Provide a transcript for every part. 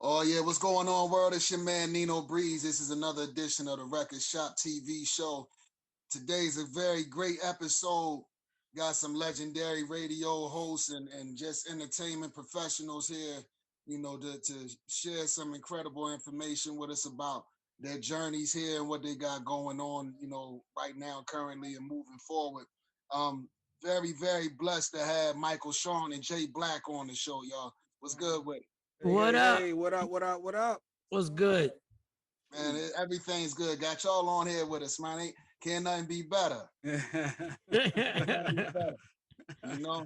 Oh yeah, what's going on, world? It's your man Nino Breeze. This is another edition of the Record Shop TV show. Today's a very great episode. Got some legendary radio hosts and just entertainment professionals here, to share some incredible information with us about their journeys here and what they got going on, right now, currently, and moving forward. Um, very, very blessed to have Michael Shawn and J.Black on the show, y'all. What's good with it? What up? What up? What up? What up? What's good? Man, everything's good. Got y'all on here with us, man. Can't nothing be better. You know,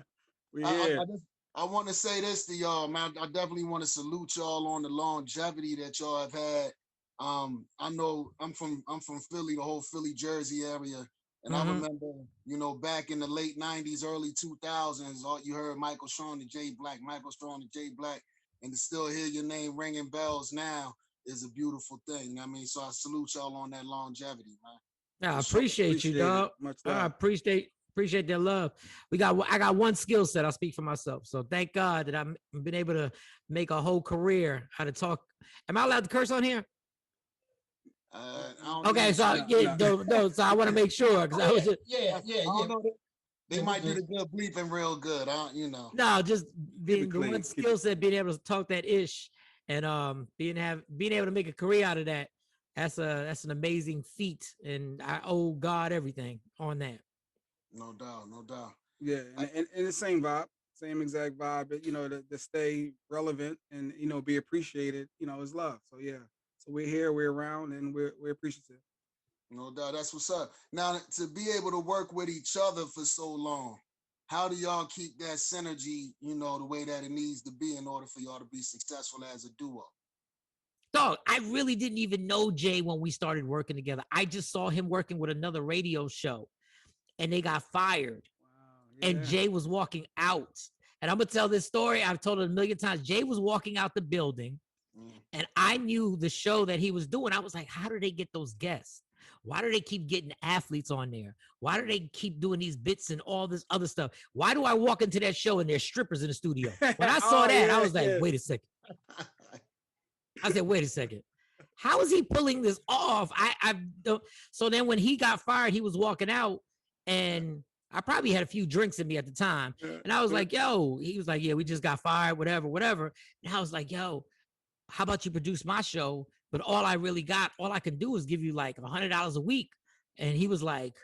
we I, here. I, I just I want to say this to y'all, man. I definitely want to salute y'all on the longevity that y'all have had. I know I'm from Philly, the whole Philly, Jersey area, and I remember, back in the late '90s, early 2000s, you heard Michael Shawn and J.Black, and to still hear your name ringing bells now is a beautiful thing. I mean, so I salute y'all on that longevity, man. I appreciate you, dog. I appreciate their love. I got one skill set. I'll speak for myself. So thank God that I've been able to make a whole career how to talk. Am I allowed to curse on here? Okay, so no. So I want to make sure because I was just yeah. They might do the good bleeping real good. No, just being the one skill set, being able to talk that ish, and being able to make a career out of that. That's an amazing feat, and I owe God everything on that. No doubt. Yeah, and the same vibe, same exact vibe. But to stay relevant and be appreciated, is love. So yeah, so we're here, we're around, and we're appreciative. No doubt, that's what's up. Now, to be able to work with each other for so long, how do y'all keep that synergy, the way that it needs to be in order for y'all to be successful as a duo? Dog, I really didn't even know Jay when we started working together. I just saw him working with another radio show, and they got fired. Wow, yeah. And Jay was walking out. And I'm going to tell this story. I've told it a million times. Jay was walking out the building, and I knew the show that he was doing. I was like, how do they get those guests? Why do they keep getting athletes on there? Why do they keep doing these bits and all this other stuff? Why do I walk into that show and there's strippers in the studio? When I saw that, I was like, wait a second. I said, wait a second. How is he pulling this off? So then when he got fired, he was walking out, and I probably had a few drinks in me at the time. And I was like, yo, he was like, yeah, we just got fired, whatever. And I was like, yo, how about you produce my show? But all I can do is give you like $100 a week. And he was like,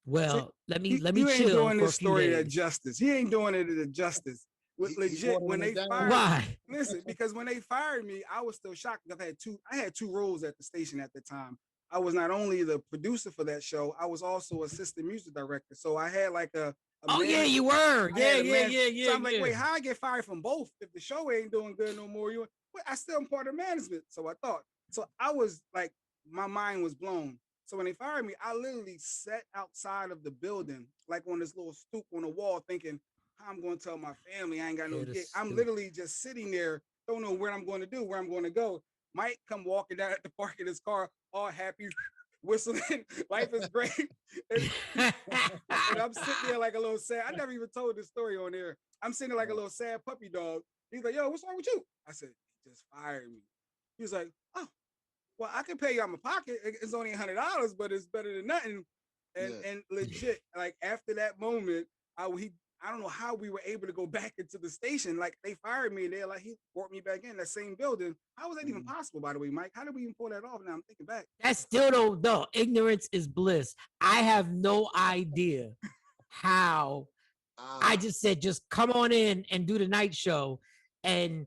well, let me chill. You ain't doing for this a few story days. at justice. He ain't doing it at justice. Legit, when they fired Why? Listen, because when they fired me, I was still shocked. I had two roles at the station at the time. I was not only the producer for that show, I was also assistant music director. So I had like a yeah, you were. Yeah. So I'm like, wait, how I get fired from both if the show ain't doing good no more? I still am part of management. So I thought. So I was like, my mind was blown. So when they fired me, I literally sat outside of the building, like on this little stoop on the wall, thinking, how I'm going to tell my family I ain't got no gig. I'm literally just sitting there, don't know where I'm going to do, where I'm going to go. Mike come walking down at the park in his car, all happy, whistling. Life is great. And I'm sitting there like a little sad. I never even told this story on there. I'm sitting there like a little sad puppy dog. He's like, yo, what's wrong with you? I said, he just fired me. He was like, oh, well, I can pay you out my pocket. It's only $100, but it's better than nothing. And legit, like after that moment, I don't know how we were able to go back into the station. Like they fired me and they're like, he brought me back in that same building. How was that even possible, by the way, Mike? How did we even pull that off? Now I'm thinking back. That's still no, ignorance is bliss. I have no idea how. I just said, just come on in and do the night show. And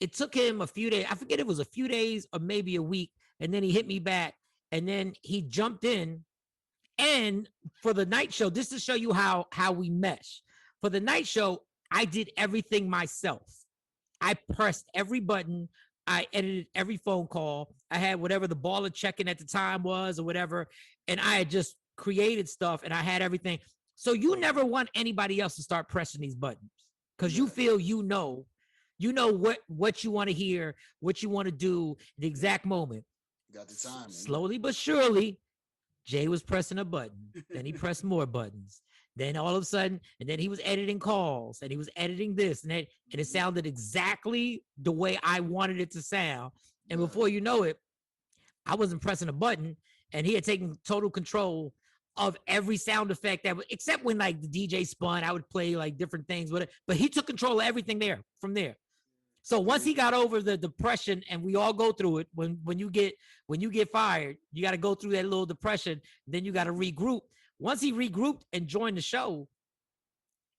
it took him a few days. I forget it was a few days or maybe a week. And then he hit me back, and then he jumped in. And for the night show, just to show you how we mesh. For the night show, I did everything myself. I pressed every button. I edited every phone call. I had whatever the baller check-in at the time was or whatever. And I had just created stuff, and I had everything. So you never want anybody else to start pressing these buttons because you feel you know what you want to hear, what you want to do, the exact moment. Got the time. Slowly but surely, Jay was pressing a button. Then he pressed more buttons. Then all of a sudden, and then he was editing calls and he was editing this and that, and it sounded exactly the way I wanted it to sound. And before you know it, I wasn't pressing a button and he had taken total control of every sound effect that except when like the DJ spun, I would play like different things with it, but he took control of everything there from there. So once he got over the depression, and we all go through it, when you get fired, you got to go through that little depression, then you got to regroup. Once he regrouped and joined the show,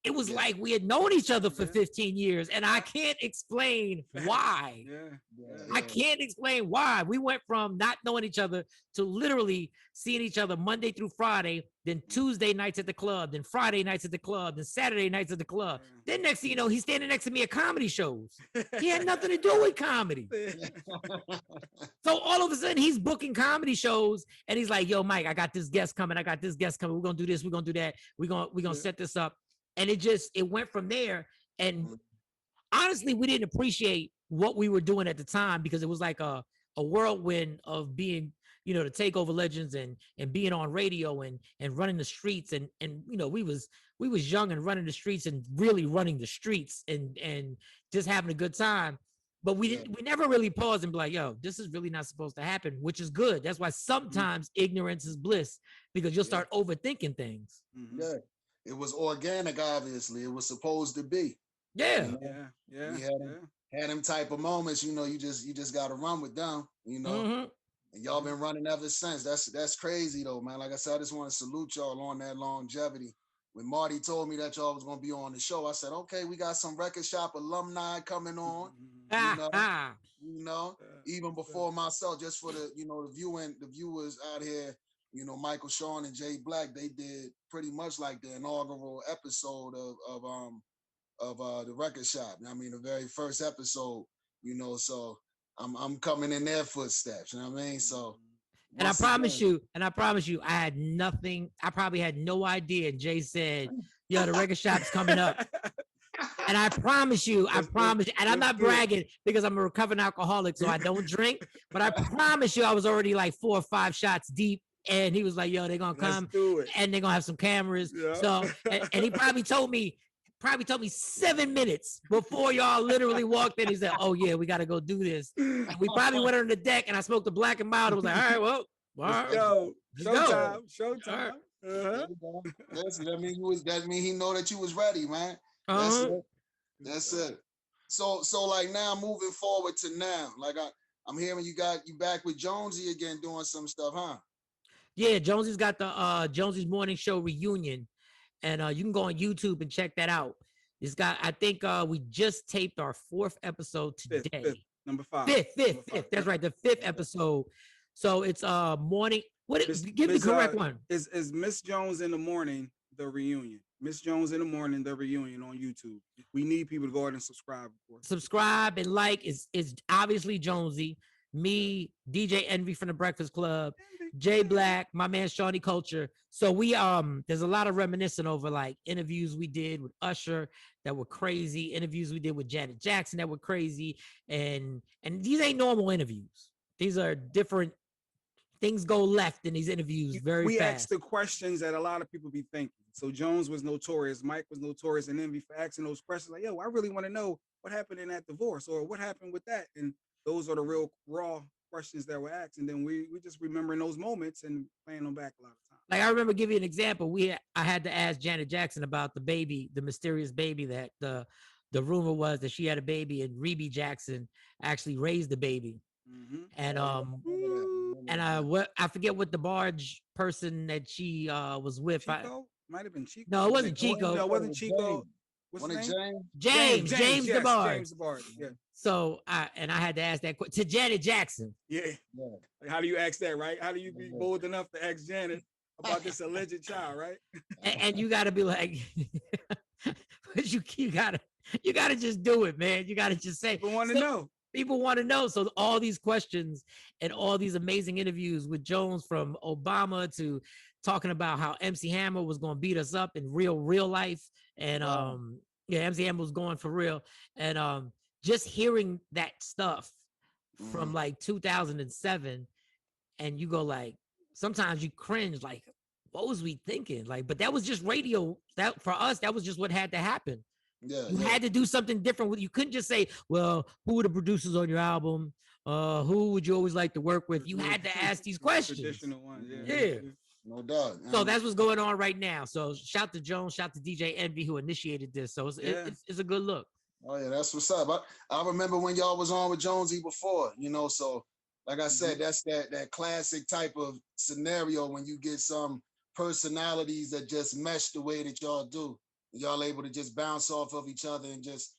it was like we had known each other for 15 years, and I can't explain why. I can't explain why. We went from not knowing each other to literally seeing each other Monday through Friday, then Tuesday nights at the club, then Friday nights at the club, then Saturday nights at the club. Then next thing you know, he's standing next to me at comedy shows. He had nothing to do with comedy. So all of a sudden, he's booking comedy shows, and he's like, yo, Mike, I got this guest coming. We're going to do this. We're going to do that. We're going to set this up. And it went from there. And honestly, we didn't appreciate what we were doing at the time because it was like a whirlwind of being, the Takeover Legends and being on radio and running the streets. And we was young and running the streets and really running the streets and just having a good time. But we never really paused and be like, yo, this is really not supposed to happen, which is good. That's why sometimes ignorance is bliss, because you'll start overthinking things. Yeah. It was organic, obviously. It was supposed to be. Yeah. Had them type of moments, you just gotta run with them, And y'all been running ever since. That's crazy though, man. Like I said, I just want to salute y'all on that longevity. When Marty told me that y'all was gonna be on the show, I said, okay, we got some record shop alumni coming on. Even before myself, just for the the viewers out here. Michael Shawn and J.Black, they did pretty much like the inaugural episode of the record shop. I mean, the very first episode, so I'm coming in their footsteps. You know what I mean? So, and I promise you, I had nothing. I probably had no idea. And Jay said, "Yo, the record shop's coming up." And I promise you, and I'm not bragging because I'm a recovering alcoholic, so I don't drink. But I promise you, I was already like 4 or 5 shots deep. And he was like, yo, they're going to come and they're going to have some cameras. Yeah. So, and he probably told me 7 minutes before y'all literally walked in. He said, oh yeah, we got to go do this. And we probably went on the deck and I smoked a black and mild. I was like, all right, well, let's go. Showtime. Right. That mean he know that you was ready, man. That's it. So like now moving forward to now, like I'm hearing you back with Jonesy again doing some stuff, huh? Yeah, Jonesy's got the Jonesy's Morning Show reunion, and you can go on YouTube and check that out. It's got, I think we just taped our 4th episode today. Fifth, number 5. Fifth. That's right, the 5th episode. So it's morning. Give the correct one. Is Miss Jones in the Morning, the reunion? Miss Jones in the Morning, the reunion on YouTube. We need people to go ahead and subscribe, of course. Subscribe and like. Is obviously Jonesy. Me, DJ Envy from the Breakfast Club, J.Black, my man Shawnee Culture. So we there's a lot of reminiscing over like interviews we did with Usher that were crazy, interviews we did with Janet Jackson that were crazy, and these ain't normal interviews. These are different things. Go left in these interviews very we fast. Asked the questions that a lot of people be thinking. So Jones was notorious, Mike was notorious, and Envy for asking those questions like, yo, I really want to know what happened in that divorce or what happened with that. And those are the real raw questions that were asked. And then we just remembering those moments and playing them back a lot of times. Like I remember giving you an example. I had to ask Janet Jackson about the baby, the mysterious baby that the rumor was that she had a baby and Rebe Jackson actually raised the baby. And I forget what the barge person that she was with. Chico? Might have been Chico. No, it wasn't Chico. No, it wasn't Chico. What's his name? James the barge. James the barge. Yeah. So I had to ask that to Janet Jackson. Yeah. Like, how do you ask that, right? How do you be bold enough to ask Janet about this alleged child, right? and you got to be like, but you gotta just do it, man. You gotta just say. People want to know. People want to know. So all these questions and all these amazing interviews with Jones, from Obama to talking about how MC Hammer was going to beat us up in real life. And MC Hammer was going for real. And just hearing that stuff from like 2007, and you go like, sometimes you cringe like, what was we thinking? Like, but that was just radio. That for us, that was just what had to happen. Yeah, you had to do something different. You couldn't just say, well, who are the producers on your album? Who would you always like to work with? You had to ask these questions. Traditional ones, yeah. No doubt. So that's what's going on right now. So shout to Jones, shout to DJ Envy who initiated this. So it's a good look. Oh yeah, that's what's up. I remember when y'all was on with Jonesy before, so like I said, that's that classic type of scenario when you get some personalities that just mesh the way that y'all do. Y'all able to just bounce off of each other and just,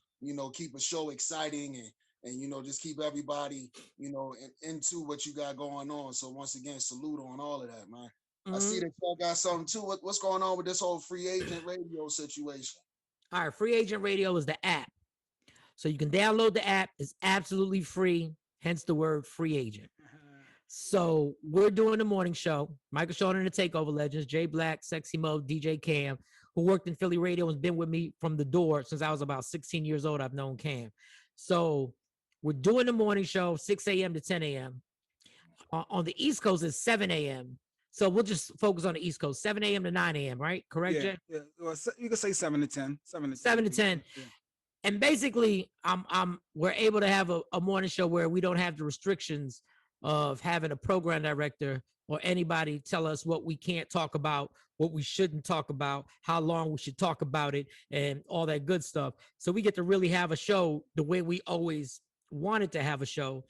keep a show exciting and just keep everybody, into what you got going on. So once again, salute on all of that, man. I see that y'all got something too. What's going on with this whole free agent radio situation? All right, free agent radio is the app. So you can download the app. It's absolutely free, hence the word free agent. So we're doing the morning show. Michael Shawn and the Takeover Legends, J.Black, Sexy Mo, DJ Cam, who worked in Philly radio and has been with me from the door since I was about 16 years old. I've known Cam. So we're doing the morning show, 6 a.m. to 10 a.m. On the East Coast, it's 7 a.m. So we'll just focus on the East Coast, 7 a.m. to 9 a.m., right? Correct, Jay? Yeah. Well, you can say 7 to 10. 7 to 10. Yeah. And basically, we're able to have a morning show where we don't have the restrictions of having a program director or anybody tell us what we can't talk about, what we shouldn't talk about, how long we should talk about it, and all that good stuff. So we get to really have a show the way we always wanted to have a show,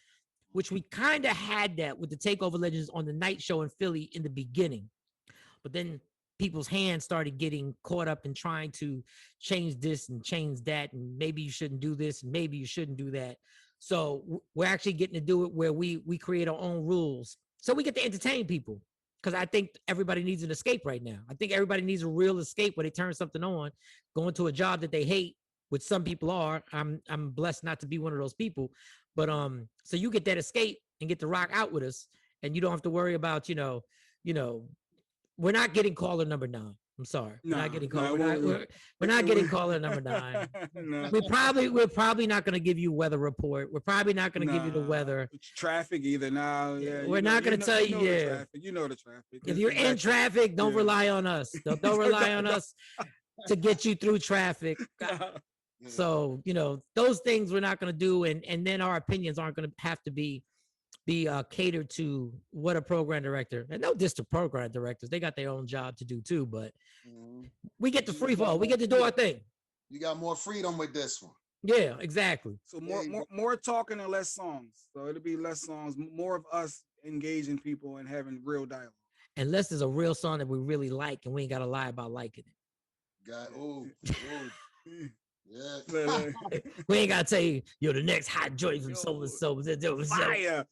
which we kind of had that with the Takeover Legends on the night show in Philly in the beginning. But then people's hands started getting caught up in trying to change this and change that, and maybe you shouldn't do this, and maybe you shouldn't do that. So we're actually getting to do it where we create our own rules. So we get to entertain people, because I think everybody needs an escape right now. I think everybody needs a real escape where they turn something on, go into a job that they hate, which some people are. I'm blessed not to be one of those people. But so you get that escape and get to rock out with us, and you don't have to worry about, we're not getting caller number 9. I'm sorry. We're not getting caller. We're not getting caller number 9. No. We're probably not going to give you weather report. We're probably not going to give you the weather. Traffic either now. Yeah. We're not going to tell you. Yeah. You know the traffic. If you're in traffic, don't rely on us. Don't rely on us to get you through traffic. So, those things we're not going to do. And then our opinions aren't going to have to be catered to what a program director, and no diss to program directors, they got their own job to do too, but we get the free fall, we get to do our thing. You got more freedom with this one. Yeah, exactly. So more talking and less songs. So it'll be less songs, more of us engaging people and having real dialogue. Unless there's a real song that we really like and we ain't got to lie about liking it. Yeah. We ain't gotta tell you, the next hot joint from so and so. Fire.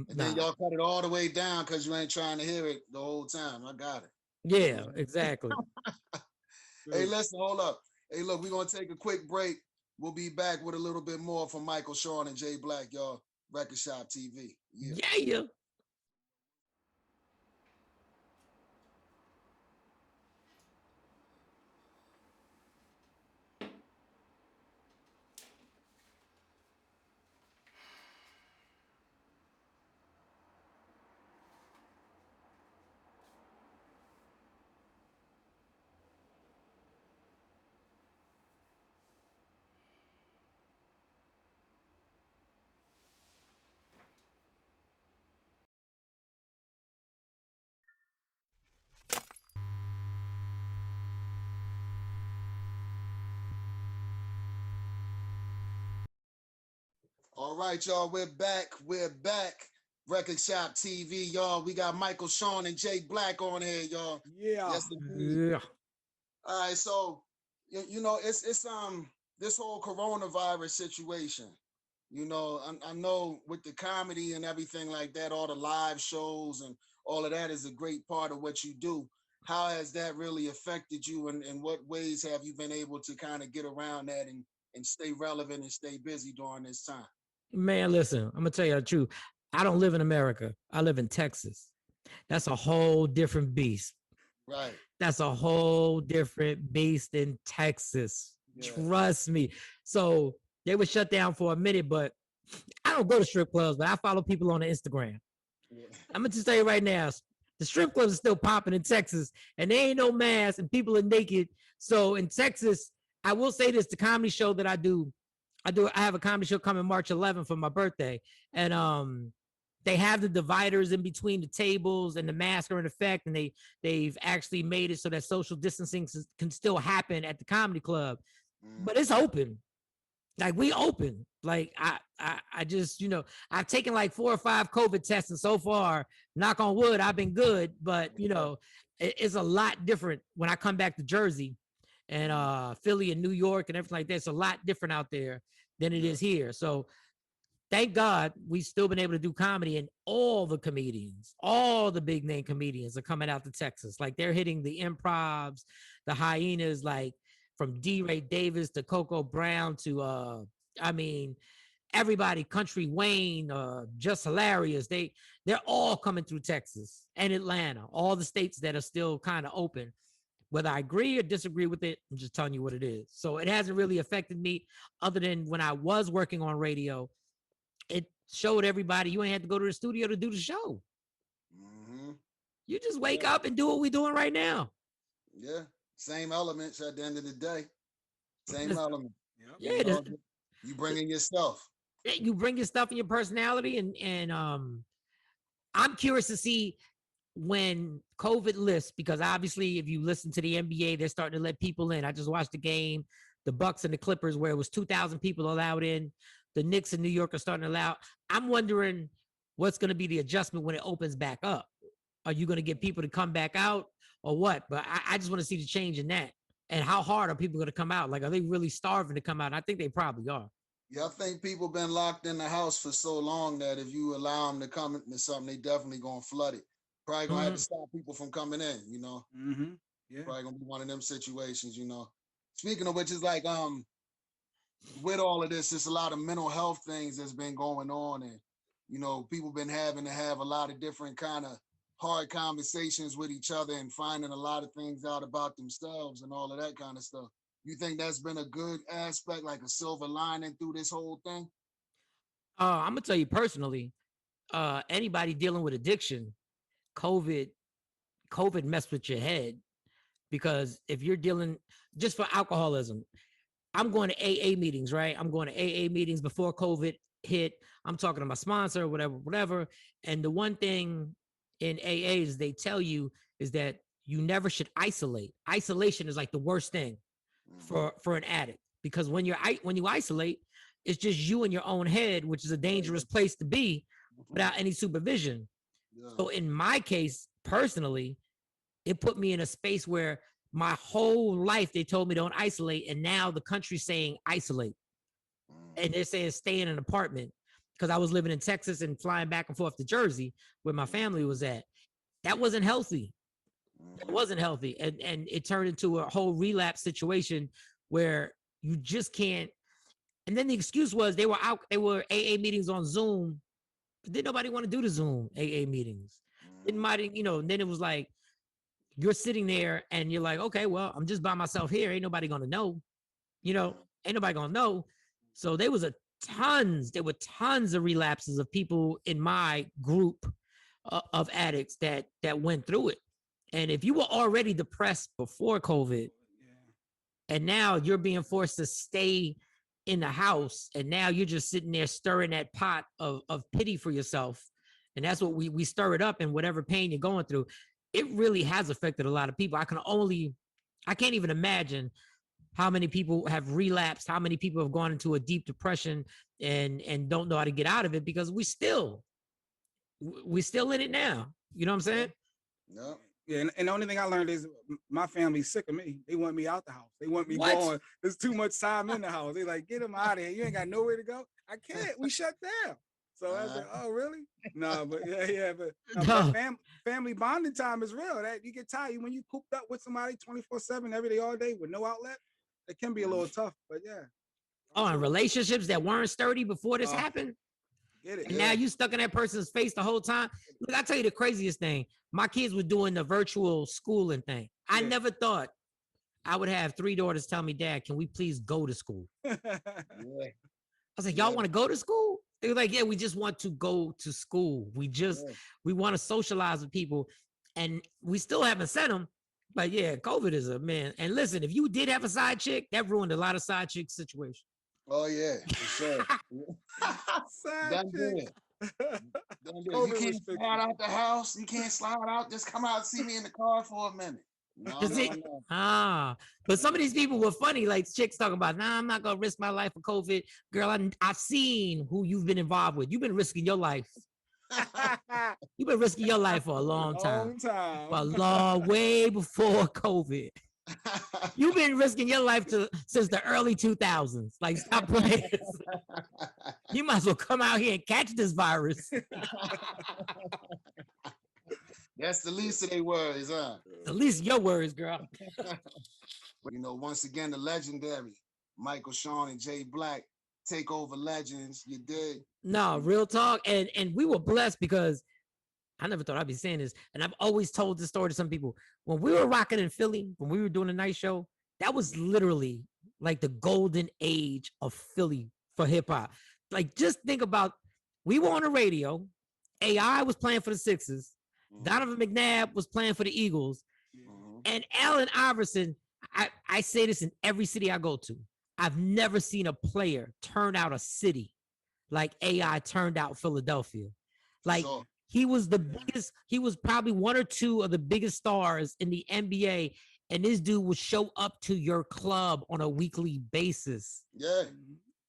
And then y'all cut it all the way down because you ain't trying to hear it the whole time. I got it. Yeah, exactly. Hey, listen, hold up. Hey, look, we're gonna take a quick break. We'll be back with a little bit more from Michael Shawn and J.Black, y'all. Record Shop TV. Yeah. All right, y'all, we're back. Record Shop TV, y'all. We got Michael Shawn and J.Black on here, y'all. Yeah. Yes, indeed. Yeah. All right, so it's this whole coronavirus situation. I know with the comedy and everything like that, all the live shows and all of that is a great part of what you do. How has that really affected you, and in what ways have you been able to kind of get around that and stay relevant and stay busy during this time? Man, listen, I'm gonna tell you the truth. I don't live in America. I live in Texas. That's a whole different beast. Right. That's a whole different beast in Texas. Yeah. Trust me. So they were shut down for a minute, but I don't go to strip clubs, but I follow people on the Instagram. Yeah. I'm gonna just tell you right now, The strip clubs are still popping in Texas, and there ain't no mask, and people are naked. So in Texas, I will say this: the comedy show that I have a comedy show coming March 11th for my birthday, and they have the dividers in between the tables, and the masks are in effect, and they've actually made it so that social distancing can still happen at the comedy club, but it's open. Like we open. Like I just, I've taken like 4 or 5 COVID tests, and so far, knock on wood, I've been good. But it's a lot different when I come back to Jersey and Philly and New York and everything like that. It's a lot different out there than it is here. So thank God we've still been able to do comedy, and all the comedians, all the big name comedians are coming out to Texas. Like they're hitting the Improvs, the Hyenas, like from D. Ray Davis to Coco Brown to everybody, Country Wayne, Just Hilarious. They're all coming through Texas and Atlanta, all the states that are still kind of open. Whether I agree or disagree with it, I'm just telling you what it is. So it hasn't really affected me, other than when I was working on radio. It showed everybody you ain't have to go to the studio to do the show. You just wake up and do what we're doing right now. Yeah. Same elements at the end of the day. Same element. Yeah. You bring in yourself. You bring your stuff and your personality, and I'm curious to see when COVID lifts, because obviously if you listen to the NBA, they're starting to let people in. I just watched the game, the Bucks and the Clippers, where it was 2,000 people allowed in. The Knicks in New York are starting to allow. I'm wondering what's going to be the adjustment when it opens back up. Are you going to get people to come back out or what? But I just want to see the change in that. And how hard are people going to come out? Like, are they really starving to come out? And I think they probably are. Yeah, I think people been locked in the house for so long that if you allow them to come into something, they definitely going to flood it. Probably going to have to stop people from coming in, Yeah. Probably going to be one of them situations, Speaking of which, is like, with all of this, there's a lot of mental health things that's been going on, and people been having to have a lot of different kind of hard conversations with each other and finding a lot of things out about themselves and all of that kind of stuff. You think that's been a good aspect, like a silver lining through this whole thing? I'm gonna tell you personally, anybody dealing with addiction, COVID messed with your head, because if you're dealing just for alcoholism, I'm going to AA meetings, right? I'm going to AA meetings before COVID hit. I'm talking to my sponsor, whatever. And the one thing in AA is they tell you is that you never should isolate. Isolation is like the worst thing for an addict, because when you isolate, it's just you in your own head, which is a dangerous place to be without any supervision. So in my case, personally, it put me in a space where my whole life they told me don't isolate, and now the country's saying isolate, and they're saying stay in an apartment, because I was living in Texas and flying back and forth to Jersey where my family was at. That wasn't healthy. It wasn't healthy, and it turned into a whole relapse situation where you just can't. And then the excuse was they were AA meetings on Zoom, but didn't nobody want to do the Zoom AA meetings. And then it was like, you're sitting there and you're like, okay, well, I'm just by myself here. Ain't nobody gonna know, ain't nobody gonna know. So there were tons of relapses of people in my group of addicts that went through it. And if you were already depressed before COVID, and now you're being forced to stay in the house, and now you're just sitting there stirring that pot of pity for yourself, and that's what we stir it up in whatever pain you're going through. It really has affected a lot of people. I can't even imagine how many people have relapsed, how many people have gone into a deep depression and don't know how to get out of it, because we're still in it now. You know what I'm saying? No. Yeah, and the only thing I learned is my family's sick of me. They want me out the house. They want me going. There's too much time in the house. They like, get them out of here. You ain't got nowhere to go. I can't. We shut down. So I was like, oh, really? No, but but family bonding time is real. That you get tired when you cooped up with somebody 24/7 every day, all day with no outlet. It can be a little tough, but yeah. Oh, and relationships that weren't sturdy before this happened. Get it. And now you stuck in that person's face the whole time. Look, I tell you the craziest thing. My kids were doing the virtual schooling thing. I never thought I would have 3 daughters tell me, Dad, can we please go to school? I was like, y'all want to go to school? They were like, yeah, we just want to go to school. We want to socialize with people. and we still haven't sent them. But yeah, COVID is a man. And listen, if you did have a side chick, that ruined a lot of side chick situations. Oh yeah, for sure. Done deal. Done deal. You can't slide out the house. You can't slide out. Just come out and see me in the car for a minute. No. But some of these people were funny, like chicks talking about, nah, I'm not gonna risk my life for COVID. Girl, I've seen who you've been involved with. You've been risking your life. You've been risking your life for a long time. For a long, way before COVID. You've been risking your life since the early 2000s. Like, stop playing. You might as well come out here and catch this virus. That's the least of their worries, huh? The least of your worries, girl. You know, once again, the legendary Michael Shawn J.Black take over legends. You did. No, real talk. And we were blessed because I never thought I'd be saying this. And I've always told this story to some people. When we were rocking in Philly, when we were doing a night show, that was literally like the golden age of Philly for hip hop. Like, just think about, we were on the radio. AI was playing for the Sixers. Donovan McNabb was playing for the Eagles. And Allen Iverson, I say this in every city I go to. I've never seen a player turn out a city like AI turned out Philadelphia. Like, he was the biggest, he was probably one or two of the biggest stars in the NBA. And this dude would show up to your club on a weekly basis. Yeah.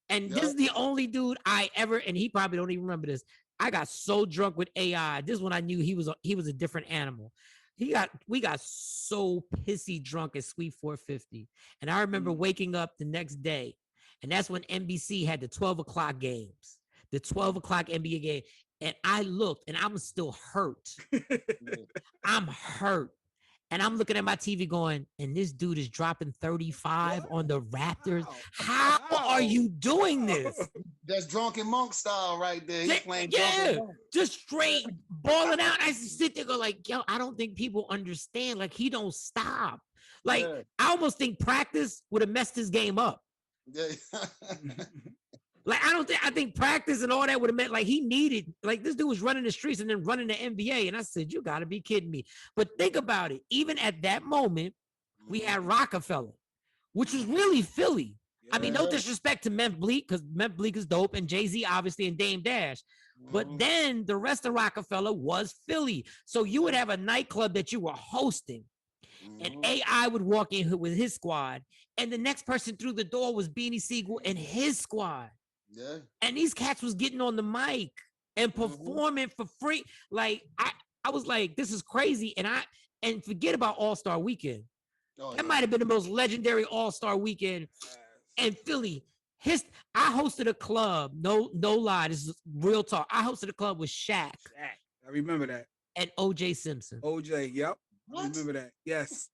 And this is the only dude I ever, and he probably don't even remember this. I got so drunk with AI. This is when I knew he was a different animal. We got so pissy drunk at Sweet 450. And I remember waking up the next day, and that's when NBC had the 12 o'clock games, the 12 o'clock NBA game. And I looked, and I'm still hurt. I'm hurt. And I'm looking at my TV going, and this dude is dropping 35 on the Raptors. How are you doing this? That's Drunken Monk style right there. He's playing just straight balling out. I sit there go like, yo, I don't think people understand. Like, he don't stop. Like, I almost think practice would have messed his game up. Like, I think practice and all that would have meant, like, he needed, like, this dude was running the streets and then running the NBA. And I said, you got to be kidding me. But think about it. Even at that moment, we had Rockefeller, which was really Philly. Yeah. I mean, no disrespect to Memphis Bleak, because Memphis Bleak is dope, and Jay-Z, obviously, and Dame Dash. But then the rest of Rockefeller was Philly. So you would have a nightclub that you were hosting, and AI would walk in with his squad, and the next person through the door was Beanie Siegel and his squad. Yeah. And these cats was getting on the mic and performing for free. Like, I was like, this is crazy. And forget about All-Star Weekend. That might have been the most legendary All-Star Weekend in Philly. I hosted a club, no lie, this is real talk. I hosted a club with Shaq. I remember that. And OJ Simpson. OJ, yep. What? I remember that. Yes.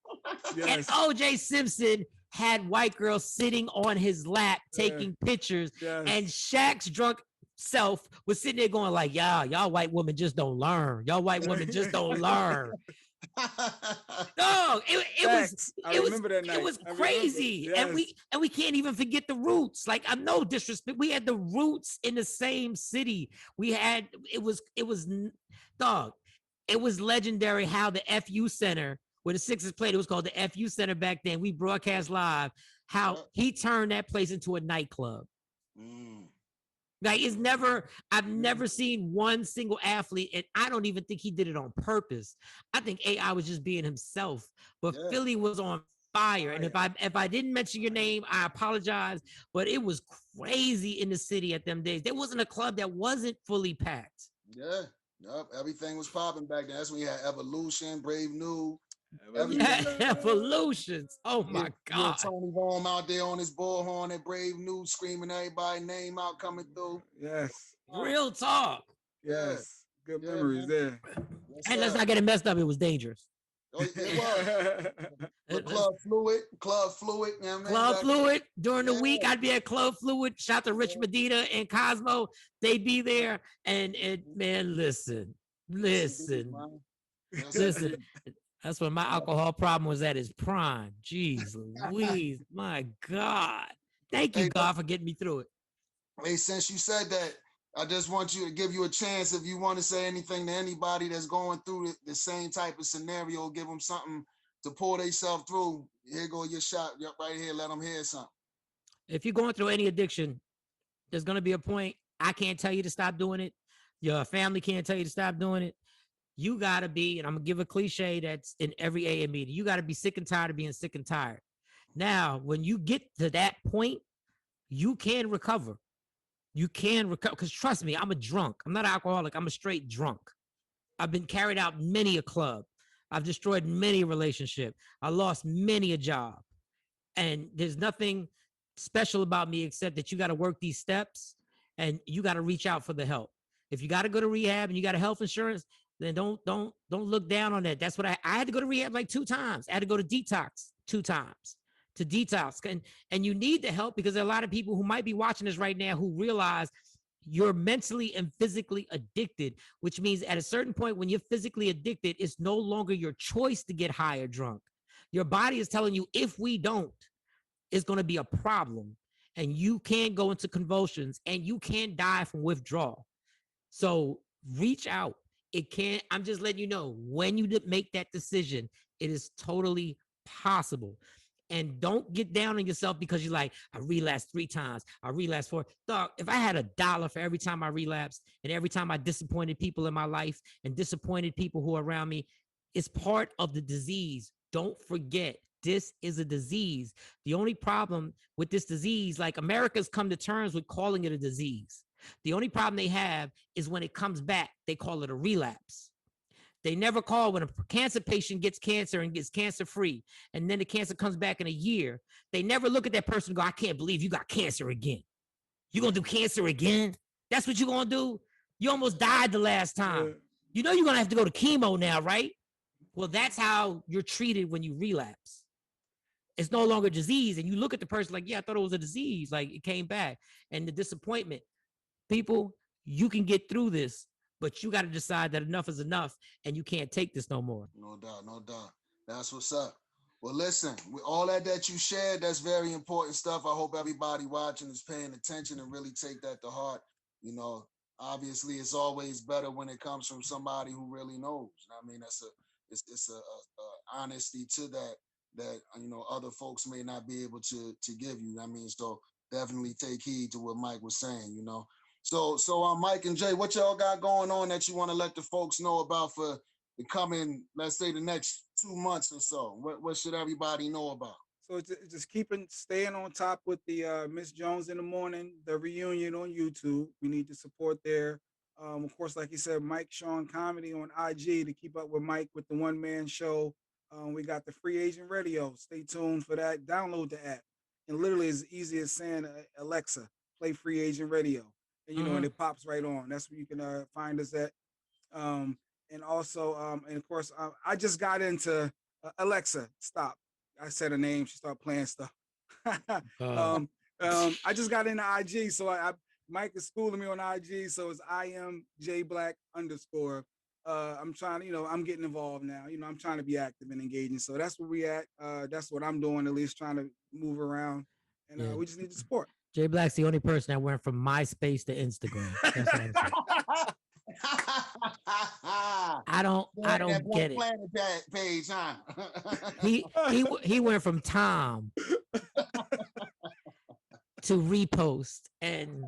And OJ Simpson had white girls sitting on his lap taking pictures, and Shaq's drunk self was sitting there going like, y'all white women just don't learn. Y'all white women just don't learn. No, it was crazy. And we can't even forget the Roots. Like, I'm no disrespect. We had the Roots in the same city. It was legendary how the FU Center, where the Sixers played, it was called the FU Center back then. We broadcast live how he turned that place into a nightclub. Like, I've never seen one single athlete, and I don't even think he did it on purpose. I think AI was just being himself. But Philly was on fire. And if I didn't mention your name, I apologize. But it was crazy in the city at them days. There wasn't a club that wasn't fully packed. Yeah. Yep. Everything was popping back then. That's when you had Evolution, Brave New. Evolutions. Oh my God. Tony Rome out there on his bullhorn at Brave New, screaming everybody's name out coming through. Yes. Real talk. Yes. Good memories there. And let's not get it messed up. It was dangerous. Oh, it was. Club Fluid. You know what I mean? Club Fluid. During the week, I'd be at Club Fluid. Shout to Rich Medina and Cosmo. They'd be there. And man, listen. That's when my alcohol problem was at its prime. Jeez Louise, my God. Thank you, God, for getting me through it. Hey, since you said that, I just want you to give you a chance if you want to say anything to anybody that's going through the same type of scenario. Give them something to pull themselves through. Here go your shot right here. Let them hear something. If you're going through any addiction, there's going to be a point. I can't tell you to stop doing it. Your family can't tell you to stop doing it. You got to be, and I'm going to give a cliche that's in every AA meeting. You got to be sick and tired of being sick and tired. Now, when you get to that point, you can recover. You can recover. Because trust me, I'm a drunk. I'm not an alcoholic. I'm a straight drunk. I've been carried out many a club. I've destroyed many a relationship. I lost many a job. And there's nothing special about me except that you got to work these steps and you got to reach out for the help. If you got to go to rehab and you got a health insurance, then don't look down on that. That's what I had to go to rehab like 2 times. I had to go to detox 2 times to detox. And you need the help because there are a lot of people who might be watching this right now who realize you're mentally and physically addicted, which means at a certain point when you're physically addicted, it's no longer your choice to get high or drunk. Your body is telling you, if we don't, it's going to be a problem. And you can go into convulsions and you can die from withdrawal. So reach out. It can't, I'm just letting you know, when you make that decision, it is totally possible. And don't get down on yourself because you're like, I relapsed 3 times. I relapsed 4. Dog, if I had $1 for every time I relapsed and every time I disappointed people in my life and disappointed people who are around me, it's part of the disease. Don't forget, this is a disease. The only problem with this disease, like America's come to terms with calling it a disease. The only problem they have is when it comes back, they call it a relapse. They never call when a cancer patient gets cancer and gets cancer free, and then the cancer comes back in a year. They never look at that person and go, I can't believe you got cancer again. You gonna do cancer again? That's what you gonna do? You almost died the last time. You know you're gonna have to go to chemo now, right? Well, that's how you're treated when you relapse. It's no longer disease. And you look at the person like, yeah, I thought it was a disease. Like it came back. And the disappointment. People, you can get through this, but you got to decide that enough is enough and you can't take this no more. No doubt, no doubt. That's what's up. Well, listen, with all that you shared, that's very important stuff. I hope everybody watching is paying attention and really take that to heart. You know, obviously it's always better when it comes from somebody who really knows. I mean, it's a honesty to that you know other folks may not be able to give you. I mean, so definitely take heed to what Mike was saying. You know, so Mike and Jay, what y'all got going on that you want to let the folks know about for the coming, let's say, the next 2 months or so? What should everybody know about? So just staying on top with the Miss Jones in the Morning, the reunion on YouTube. We need to support there. Of course, like you said, Mike Shawn Comedy on IG to keep up with Mike with the one man show. We got the Free Agent Radio. Stay tuned for that. Download the app, and literally as easy as saying, Alexa, play Free Agent Radio, and you know, and it pops right on. That's where you can find us at. And also, and of course, I just got into Alexa. Stop. I said her name. She started playing stuff. I just got into IG, so Mike is schooling me on IG. So it's IM J.Black _. I'm trying to, you know, I'm getting involved now. You know, I'm trying to be active and engaging. So that's where we at. That's what I'm doing, at least trying to move around. And we just need the support. J.Black's the only person that went from MySpace to Instagram. That's what I'm saying. I don't get it. Page, huh? he went from Tom to repost, and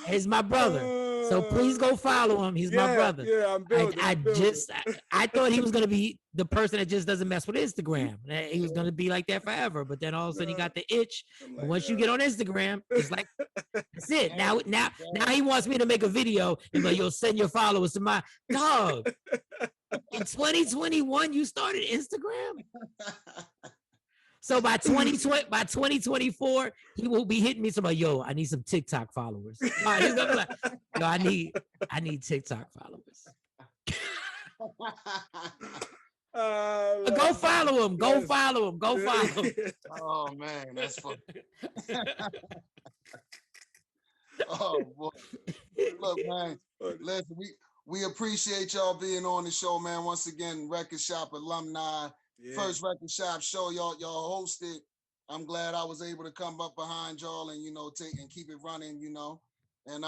he's my brother. So please go follow him. He's my brother. Yeah, I'm building. I thought he was gonna be the person that just doesn't mess with Instagram. He was gonna be like that forever. But then all of a sudden he got the itch. And once you get on Instagram, it's like that's it. Now he wants me to make a video and like, you'll send your followers to my dog. In 2021, you started Instagram. So by 2024, he will be hitting me somebody, yo, I need some TikTok followers. He's gonna be like, yo, I need TikTok followers. Go follow him. Go follow him. Go follow him. Oh man, that's funny. Oh boy. Look, man. Listen, we appreciate y'all being on the show, man. Once again, Record Shop alumni. Yeah. First Record Shop show y'all hosted. I'm glad I was able to come up behind y'all and, you know, take and keep it running, you know. And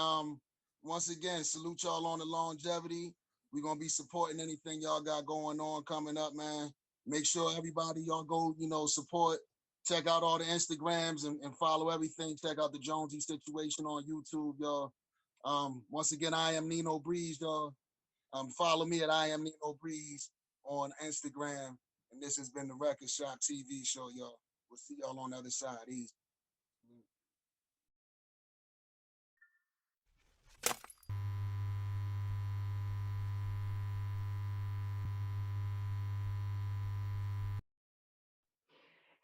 once again, salute y'all on the longevity. We're gonna be supporting anything y'all got going on coming up, man. Make sure everybody y'all go, support. Check out all the Instagrams and follow everything. Check out the Jonesy situation on YouTube, y'all. Once again, I am Nino Breeze, y'all. Follow me at I am Nino Breeze on Instagram. And this has been the Record Shop TV show, y'all. We'll see y'all on the other side. Easy.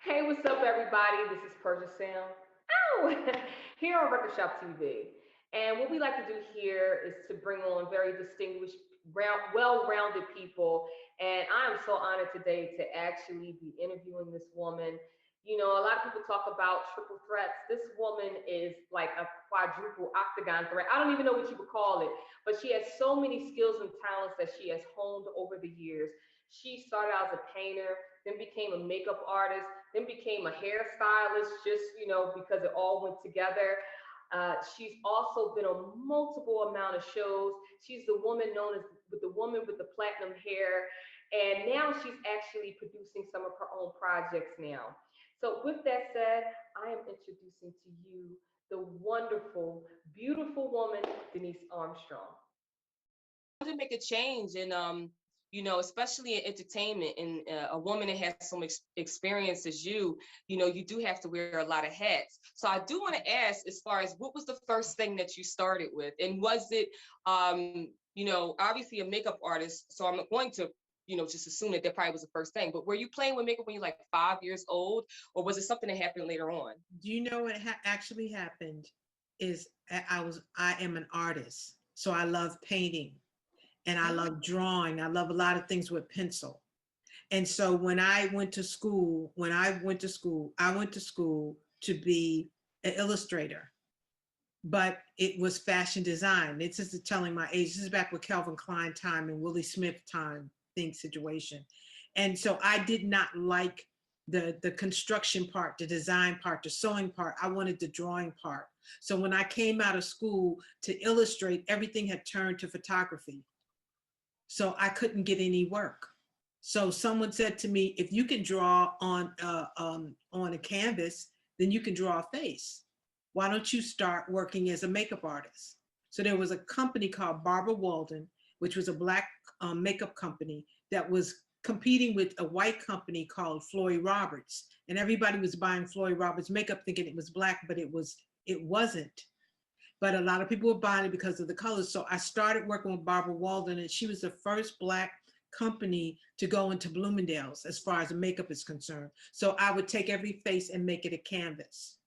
Hey, what's up, everybody? This is Persia Sam. Ow! Here on Record Shop TV. And what we like to do here is to bring on very distinguished, well-rounded people. And I am so honored today to actually be interviewing this woman. You know, a lot of people talk about triple threats. This woman is like a quadruple octagon threat. I don't even know what you would call it, but she has so many skills and talents that she has honed over the years. She started out as a painter, then became a makeup artist, then became a hairstylist, just because it all went together. She's also been on multiple amount of shows. She's the woman known as the woman with the platinum hair, and now she's actually producing some of her own projects now. So with that said, I am introducing to you the wonderful, beautiful woman, Denise Armstrong. To make a change and especially in entertainment, and a woman that has so much experience as you do have to wear a lot of hats. So I do want to ask, as far as what was the first thing that you started with, and was it obviously a makeup artist, so I'm going to just assume that probably was the first thing, but were you playing with makeup when you're like 5 years old, or was it something that happened later on? Do you know what actually happened is I am an artist, so I love painting and I love drawing. I love a lot of things with pencil. And so when I went to school, I went to school to be an illustrator, but it was fashion design. This is telling my age. This is back with Calvin Klein time and Willie Smith time situation. And so I did not like the construction part, the design part, the sewing part. I wanted the drawing part. So when I came out of school to illustrate, everything had turned to photography. So I couldn't get any work. So someone said to me, if you can draw on a canvas, then you can draw a face. Why don't you start working as a makeup artist? So there was a company called Barbara Walden, which was a Black makeup company that was competing with a white company called Floyd Roberts. And everybody was buying Floyd Roberts makeup thinking it was Black, but it wasn't. But a lot of people were buying it because of the colors. So I started working with Barbara Walden, and she was the first Black company to go into Bloomingdale's as far as the makeup is concerned. So I would take every face and make it a canvas.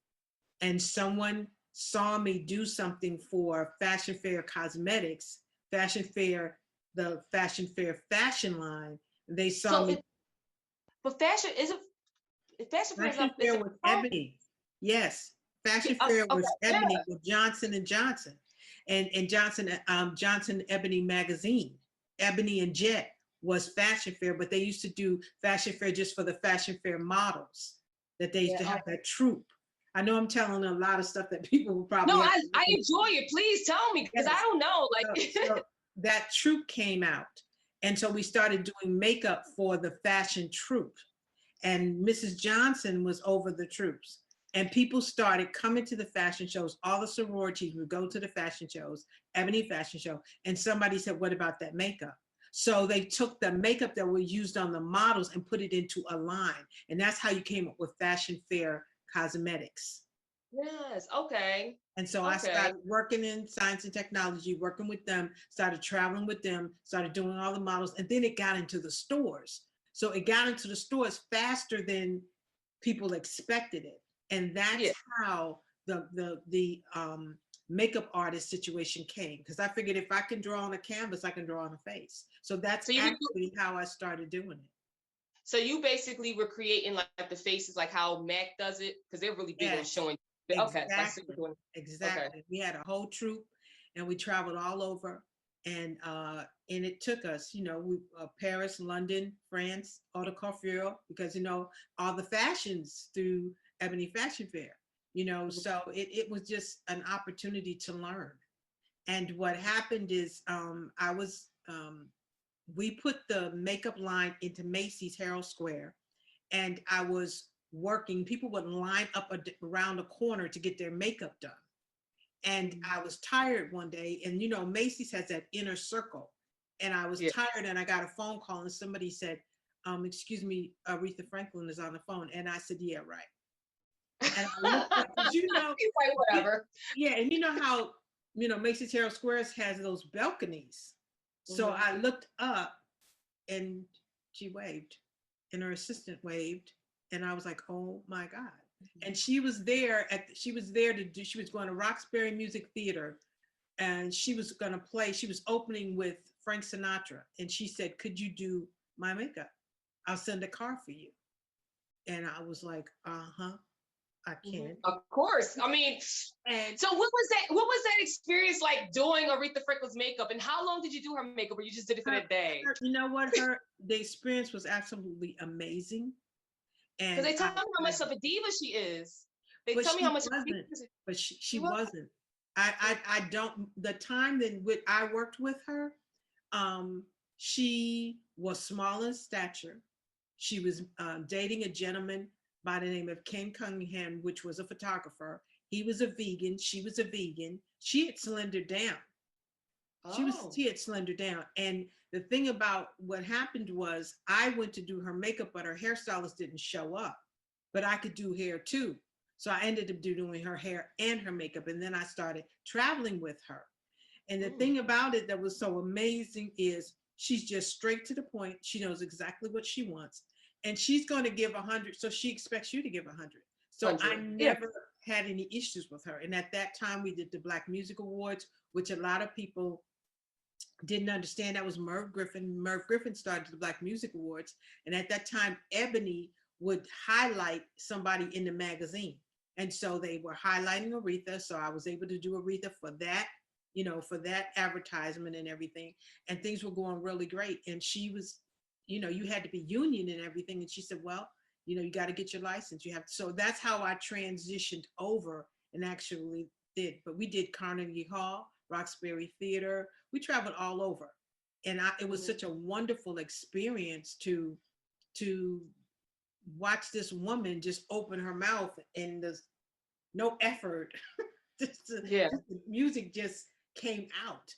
And someone saw me do something for Fashion Fair Cosmetics, Fashion Fair, the Fashion Fair fashion line. They saw me. But fashion isn't. Fashion Fair was Ebony. Yes. Fashion Fair was Ebony with Johnson and Johnson, and Johnson Ebony magazine. Ebony and Jet was Fashion Fair, but they used to do Fashion Fair just for the Fashion Fair models that they used to have that troupe. I know I'm telling a lot of stuff that people will probably. No, I enjoy it. Please tell me, because I don't know. So that troupe came out, and so we started doing makeup for the fashion troupe, and Mrs. Johnson was over the troops. And people started coming to the fashion shows. All the sororities would go to the fashion shows, Ebony fashion show. And somebody said, what about that makeup? So they took the makeup that were used on the models and put it into a line. And that's how you came up with Fashion Fair Cosmetics. Yes, okay. And so I started working in science and technology, working with them, started traveling with them, started doing all the models. And then it got into the stores. So it got into the stores faster than people expected it. And that's how the makeup artist situation came. Because I figured if I can draw on a canvas, I can draw on a face. So that's actually how I started doing it. So you basically were creating like the faces, like how Mac does it, because they're really big on showing. Exactly. Exactly. We had a whole troupe, and we traveled all over, and it took us, Paris, London, France, Haute Couture, because all the fashions through Ebony Fashion Fair. So it was just an opportunity to learn. And what happened is we put the makeup line into Macy's Herald Square, and I was working. People would line up around the corner to get their makeup done. And I was tired one day, and Macy's has that inner circle. And I was tired, and I got a phone call, and somebody said, excuse me, Aretha Franklin is on the phone. And I said, yeah, right. And I looked up, like, whatever. Yeah, and you know how Macy's Herald Squares has those balconies. So I looked up, and she waved, and her assistant waved, and I was like, oh my God. And she was there she was going to Roxbury Music Theater, and she was going to play. She was opening with Frank Sinatra, and she said, could you do my makeup? I'll send a car for you. And I was like, I can. Of course. I mean, and so what was that experience like doing Aretha Franklin's makeup, and how long did you do her makeup, or you just did it for that day? You know what? The experience was absolutely amazing. And because they tell me how much of a diva she is. They tell me how much of a diva she is. But she wasn't. I don't, the time that I worked with her, she was small in stature. She was dating a gentleman by the name of Ken Cunningham, which was a photographer. He was a vegan. She was a vegan. She had slendered down. She had slendered down. And the thing about what happened was I went to do her makeup, but her hairstylist didn't show up. But I could do hair too. So I ended up doing her hair and her makeup. And then I started traveling with her. And the thing about it that was so amazing is she's just straight to the point. She knows exactly what she wants. And she's going to give 100. So she expects you to give 100. So 100. I never had any issues with her. And at that time, we did the Black Music Awards, which a lot of people didn't understand. That was Merv Griffin. Merv Griffin started the Black Music Awards. And at that time, Ebony would highlight somebody in the magazine. And so they were highlighting Aretha. So I was able to do Aretha for that, for that advertisement and everything. And things were going really great. And she was, you had to be union and everything. And she said, well, you got to get your license. You have to. So that's how I transitioned over and actually did. But we did Carnegie Hall, Roxbury Theater. We traveled all over. And it was such a wonderful experience to watch this woman just open her mouth, and there's no effort. The music just came out,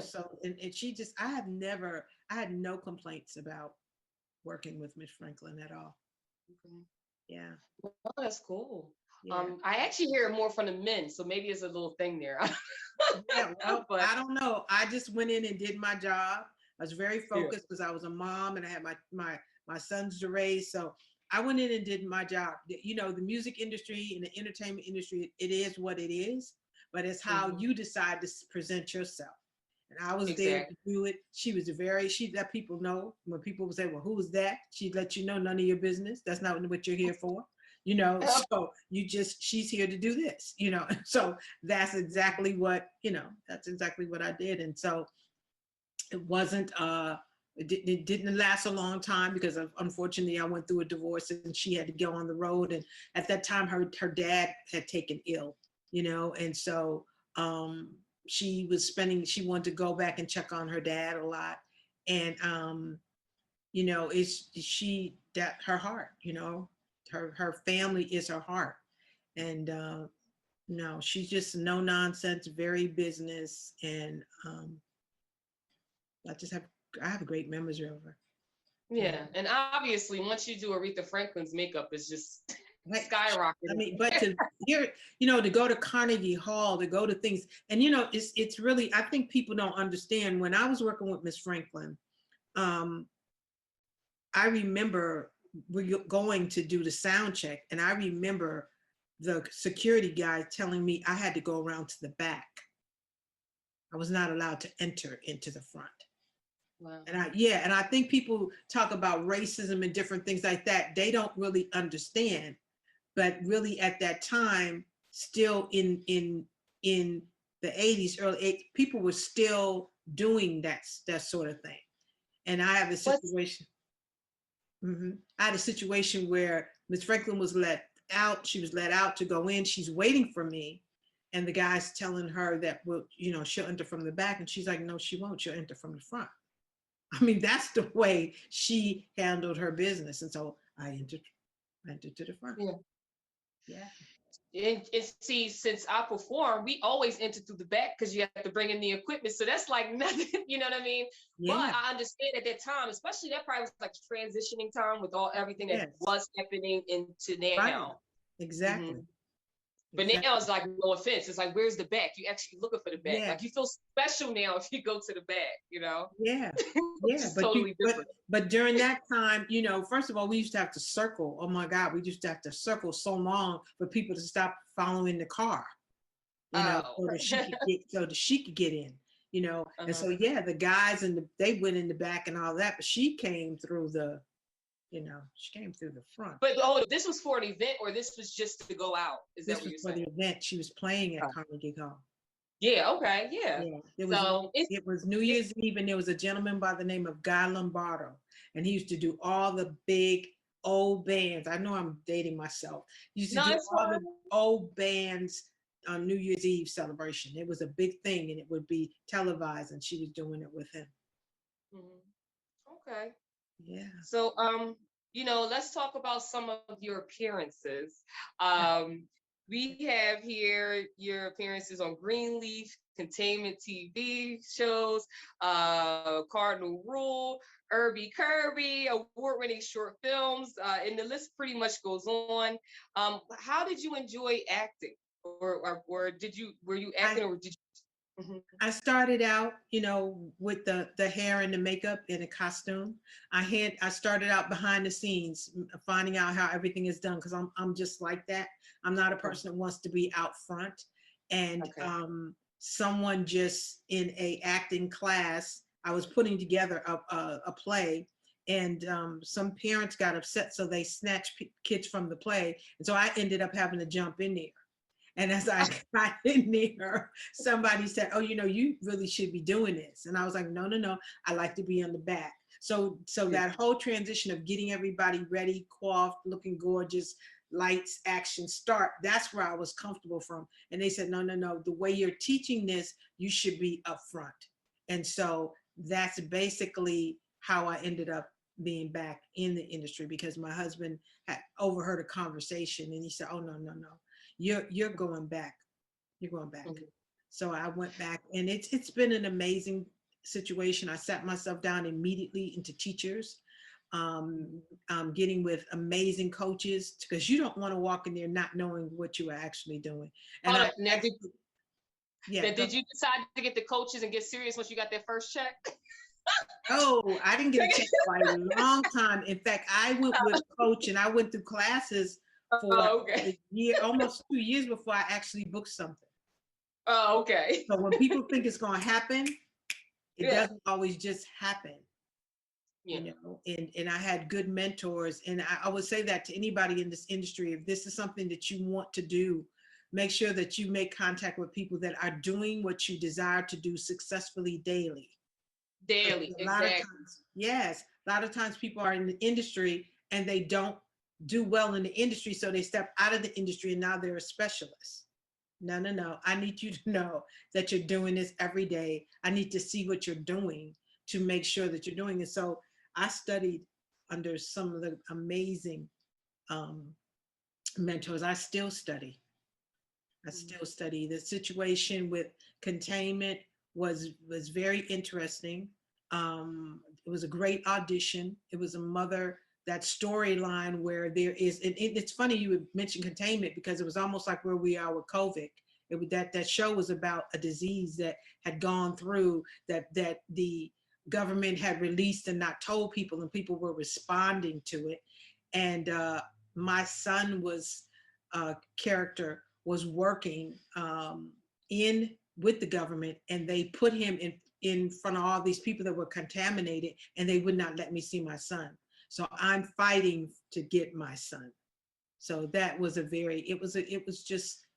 So, and she just, I had no complaints about working with Miss Franklin at all. Yeah. Well, that's cool. Yeah. I actually hear it more from the men, so maybe it's a little thing there. Yeah, well, but I don't know. I just went in and did my job. I was very focused because I was a mom and I had my sons to raise. So I went in and did my job. The music industry and the entertainment industry, it is what it is, but it's how you decide to present yourself. And I was there to do it. She let people know when people would say, well, who was that? She'd let you know, none of your business. That's not what you're here for. So she's here to do this, so that's exactly what I did. And so it wasn't, it didn't last a long time because unfortunately I went through a divorce and she had to go on the road. And at that time her dad had taken ill, and so she wanted to go back and check on her dad a lot. And, her heart, her family is her heart. And she's just no nonsense, very business. And I have a great memory of her. Yeah. And obviously once you do Aretha Franklin's makeup, it's just skyrocketing. I mean, but to hear, to go to Carnegie Hall, to go to things, and it's really, I think people don't understand. When I was working with Miss Franklin, I remember we going to do the sound check, and I remember the security guy telling me I had to go around to the back. I was not allowed to enter into the front. Wow. And I think people talk about racism and different things like that. They don't really understand. But really at that time, still in the 80s, early 80s, people were still doing that sort of thing. And I have a situation. I had a situation where Ms. Franklin was let out. She was let out to go in. She's waiting for me. And the guy's telling her that, well, you know, she'll enter from the back. And she's like, no, she won't. She'll enter from the front. I mean, that's the way she handled her business. And so I entered to the front. Yeah. Yeah. And see, since I perform, we always enter through the back because you have to bring in the equipment. So that's like nothing, you know what I mean? Yeah. But I understand at that time, especially that probably was like transitioning time with everything that Yes. was happening into now. Right. Exactly. Mm-hmm. But now it's like, no offense, it's like, where's the back? You actually looking for the back. Yeah. Like you feel special now if you go to the back, you know? Yeah. Yeah. It's but totally different. But during that time, you know, first of all, we used to have to circle. Oh my God, we used to have to circle so long for people to stop following the car, you know, so that she could get in, you know. And so yeah, the guys they went in the back and all that, but she came through the, you know, she came through the front. But this was for an event, or this was just to go out? Is that what you're saying? This was for the event. She was playing at Carnegie Hall. Yeah. Okay. Yeah. It was New Year's Eve, and there was a gentleman by the name of Guy Lombardo, and he used to do all the big old bands. I know I'm dating myself. He used to do all the old bands on New Year's Eve celebration. It was a big thing, and it would be televised, and she was doing it with him. Mm-hmm. Okay. Yeah. So, you know, let's talk about some of your appearances. We have here your appearances on Greenleaf, Containment TV shows, Cardinal Rule, Irby Kirby, award-winning short films, and the list pretty much goes on. How did you enjoy acting, or were you acting, or did you? I started out, you know, with the hair and the makeup and the costume. I started out behind the scenes, finding out how everything is done, because I'm just like that. I'm not a person that wants to be out front. And someone just in a acting class, I was putting together a play, and some parents got upset, so they snatched kids from the play, and so I ended up having to jump in there. And as I got in there, somebody said, oh, you know, you really should be doing this. And I was like, no, I like to be on the back. So that whole transition of getting everybody ready, coiffed, looking gorgeous, lights, action, start, that's where I was comfortable from. And they said, no, the way you're teaching this, you should be up front. And so that's basically how I ended up being back in the industry, because my husband had overheard a conversation, and he said, oh, no. You're going back. You're going back. Mm-hmm. So I went back, and it's been an amazing situation. I sat myself down immediately into teachers, getting with amazing coaches, because you don't want to walk in there not knowing what you are actually doing. And did you decide to get the coaches and get serious once you got that first check? Oh, I didn't get a check for a long time. In fact, I went with a coach, and I went through classes for a year, almost 2 years before I actually booked something. Oh, okay. So when people think it's going to happen, it doesn't always just happen. You know, and I had good mentors, and I would say that to anybody in this industry: if this is something that you want to do, make sure that you make contact with people that are doing what you desire to do successfully daily. Daily, exactly. A lot of times people are in the industry and they don't do well in the industry, so they step out of the industry and now they're a specialist. No. I need you to know that you're doing this every day. I need to see what you're doing to make sure that you're doing it. So I studied under some of the amazing mentors. I still study. The situation with Containment was very interesting. It was a great audition. It was a mother, that storyline where there is, and it's funny you would mention Containment, because it was almost like where we are with COVID. That show was about a disease that had gone through, that the government had released and not told people, and people were responding to it. And my son character was working with the government, and they put him in front of all these people that were contaminated, and they would not let me see my son. So I'm fighting to get my son. So that was it was just,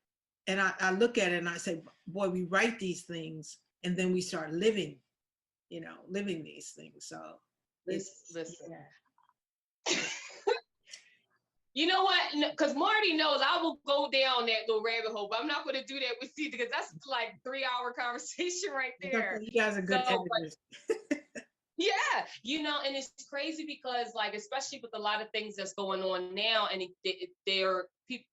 and I look at it and I say, boy, we write these things and then we start living these things. So listen. You know what? Because Marty knows I will go down that little rabbit hole, but I'm not going to do that with you because that's like 3-hour conversation right there. You guys are good editors. Yeah, and it's crazy because, like, especially with a lot of things that's going on now, and they're people,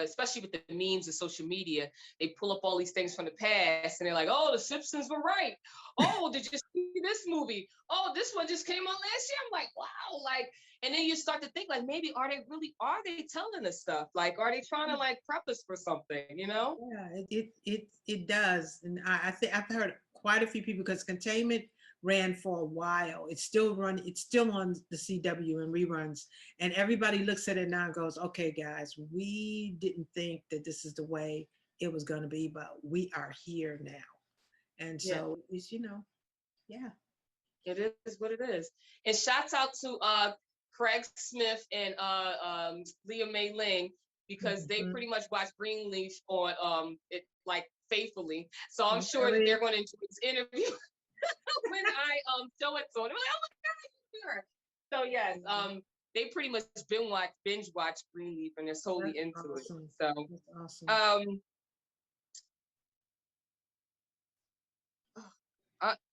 especially with the memes and social media, they pull up all these things from the past, and they're like, "Oh, the Simpsons were right. Oh, did you see this movie? Oh, this one just came out last year." I'm like, wow, like, and then you start to think, like, maybe are they telling us stuff? Like, are they trying to like prep us for something? Yeah, it does, and I think I've heard quite a few people because Containment ran for a while. It's still on the CW and reruns, and everybody looks at it now and goes, okay guys, we didn't think that this is the way it was going to be, but we are here now. And so it's yeah, it is what it is. And shouts out to Craig Smith and Leah May Ling, because they pretty much watch Greenleaf on it like faithfully, so I'm sure that they're going to enjoy this interview when I show it to them. They're like, oh my God, so yes, they pretty much binge watch Greenleaf, and they're totally into awesome. it. So that's awesome.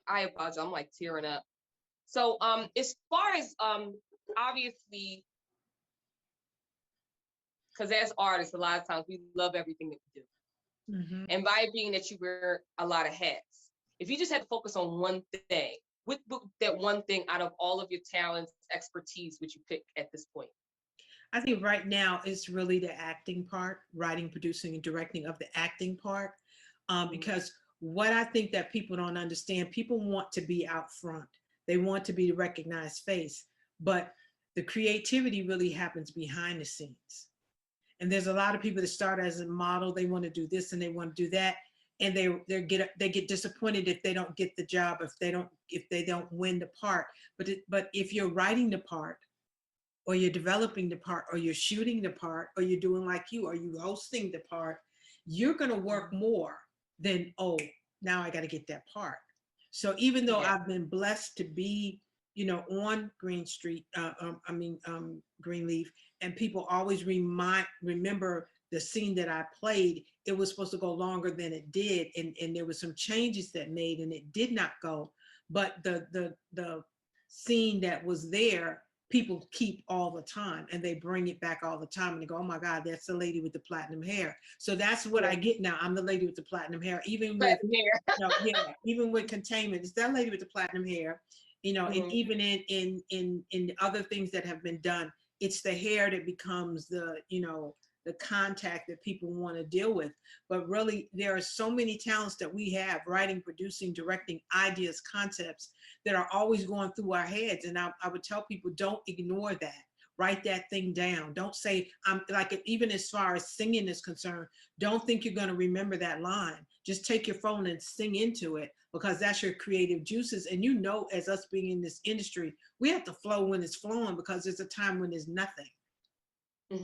I apologize, I'm like tearing up. So as far as obviously, because as artists, a lot of times we love everything that we do. And by it being that you wear a lot of hats, if you just had to focus on one thing, what that one thing out of all of your talents, expertise, would you pick at this point? I think right now it's really the acting part, writing, producing, and directing of the acting part. Because what I think that people don't understand, people want to be out front. They want to be the recognized face, but the creativity really happens behind the scenes. And there's a lot of people that start as a model. They want to do this and they want to do that, and they get disappointed if they don't get the job, if they don't win the part. But if you're writing the part, or you're developing the part, or you're shooting the part, or you're doing like you, or you hosting the part, you're going to work more than, oh, now I got to get that part. So even though I've been blessed to be, on Greenleaf, and people always remember the scene that I played, it was supposed to go longer than it did. And there were some changes that made, and it did not go. But the scene that was there, people keep all the time, and they bring it back all the time, and they go, oh my God, that's the lady with the platinum hair. So that's what I get now. I'm the lady with the platinum hair, even with even with Containment, it's that lady with the platinum hair, and even in other things that have been done, it's the hair that becomes the contact that people want to deal with. But really, there are so many talents that we have, writing, producing, directing, ideas, concepts that are always going through our heads. And I would tell people, don't ignore that. Write that thing down. Don't say, I'm like, even as far as singing is concerned, don't think you're going to remember that line. Just take your phone and sing into it, because that's your creative juices. And as us being in this industry, we have to flow when it's flowing, because there's a time when there's nothing.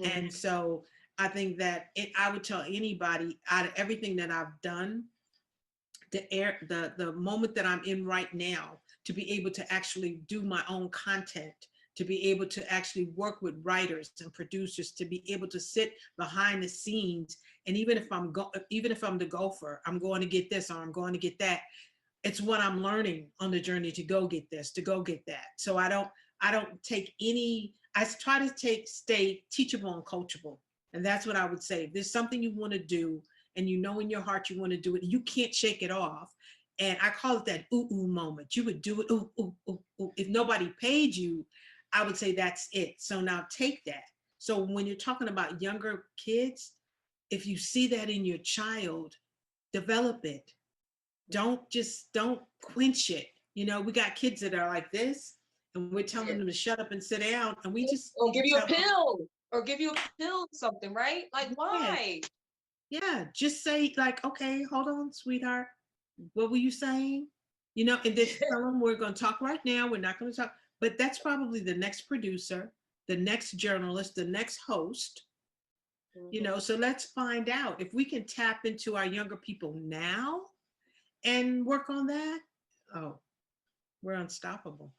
And so I think that I would tell anybody, out of everything that I've done, the moment that I'm in right now, to be able to actually do my own content, to be able to actually work with writers and producers, to be able to sit behind the scenes. And even if I'm the gopher, I'm going to get this, or I'm going to get that. It's what I'm learning on the journey to go get this, to go get that. So I don't take any, I try to stay teachable and coachable. And that's what I would say. If there's something you want to do, and in your heart you want to do it, you can't shake it off. And I call it that ooh moment. You would do it, ooh, ooh, ooh, ooh. If nobody paid you, I would say that's it. So now take that. So when you're talking about younger kids, if you see that in your child, develop it. Don't quench it. We got kids that are like this, and we're telling them to shut up and sit down, and we just give you a pill. Or give you a pill, something, right? Like, why? Yeah, just say like, okay, hold on, sweetheart. What were you saying? And then tell them, we're going to talk right now. We're not going to talk. But that's probably the next producer, the next journalist, the next host. So let's find out if we can tap into our younger people now and work on that. Oh, we're unstoppable.